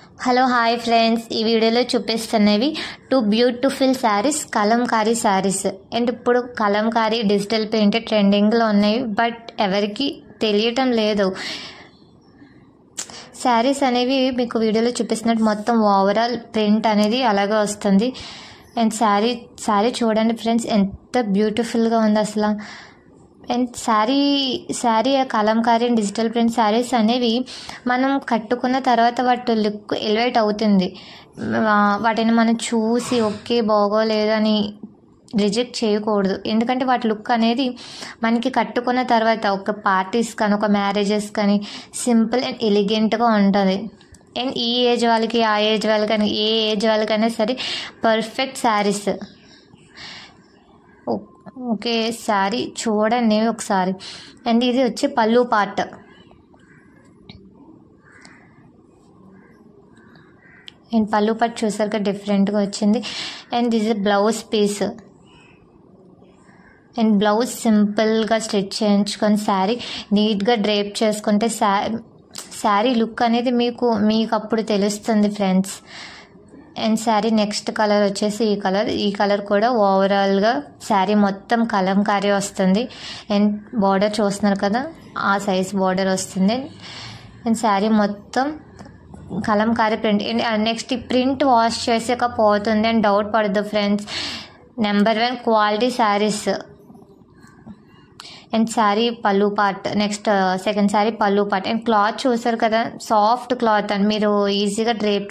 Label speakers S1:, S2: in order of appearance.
S1: Hello hi friends, ఈ వీడియోలో చూపిస్తున్నవి 2 beautiful saris, Kalamkari saris. And ఇప్పుడు కలంకారీ డిజిటల్ ప్రింట్ ట్రెండింగ్లో ఉన్నాయి, బట్ ఎవరికి తెలియటం లేదు. శారీస్ అనేవి మీకు వీడియోలో చూపిస్తున్నట్టు మొత్తం ఓవరాల్ ప్రింట్ అనేది అలాగే వస్తుంది. అండ్ శారీ చూడండి ఫ్రెండ్స్, ఎంత బ్యూటిఫుల్గా ఉంది అసలు. And sari Kalamkari and digital print saris అనేవి మనం కట్టుకున్న తర్వాత వాటి లుక్ ఎలివేట్ అవుతుంది. వాటిని మనం చూసి ఓకే బాగోలేదు అని రిజెక్ట్ చేయకూడదు. ఎందుకంటే వాటి లుక్ అనేది మనకి కట్టుకున్న తర్వాత ఒక పార్టీస్ కానీ ఒక మ్యారేజెస్ కానీ సింపుల్ అండ్ ఎలిగెంట్గా ఉంటుంది. అండ్ ఈ ఏజ్ వాళ్ళకి ఆ ఏజ్ వాళ్ళకని ఏ ఏజ్ వాళ్ళకైనా సరే పర్ఫెక్ట్ శారీస్. ఓకే, శారీ చూడండి ఒకసారి. అండ్ ఇది వచ్చి పళ్ళు పార్ట్. అండ్ పళ్ళు పార్ట్ చూసారుగా డిఫరెంట్గా వచ్చింది. And this is blouse piece. And blouse సింపుల్గా స్టిచ్ చేయించుకొని శారీ నీట్గా డ్రేప్ చేసుకుంటే శారీ లుక్ అనేది మీకు అప్పుడు తెలుస్తుంది friends. And sari next colour వచ్చేసి ఈ కలర్ కూడా ఓవరాల్గా శారీ మొత్తం కలంకారీ వస్తుంది. అండ్ బార్డర్ చూస్తున్నారు కదా, ఆ సైజ్ బార్డర్ వస్తుంది. అండ్ శారీ మొత్తం కలంకారీ ప్రింట్. అండ్ నెక్స్ట్ ఈ ప్రింట్ వాష్ చేసాక పోతుంది అని డౌట్ పడద్దు friends. Number 1 quality saris. And sari పళ్ళు పార్ట్. నెక్స్ట్ సెకండ్ శారీ పళ్ళు పార్ట్. అండ్ క్లాత్ చూసారు కదా, సాఫ్ట్ క్లాత్ అని మీరు ఈజీగా డ్రేప్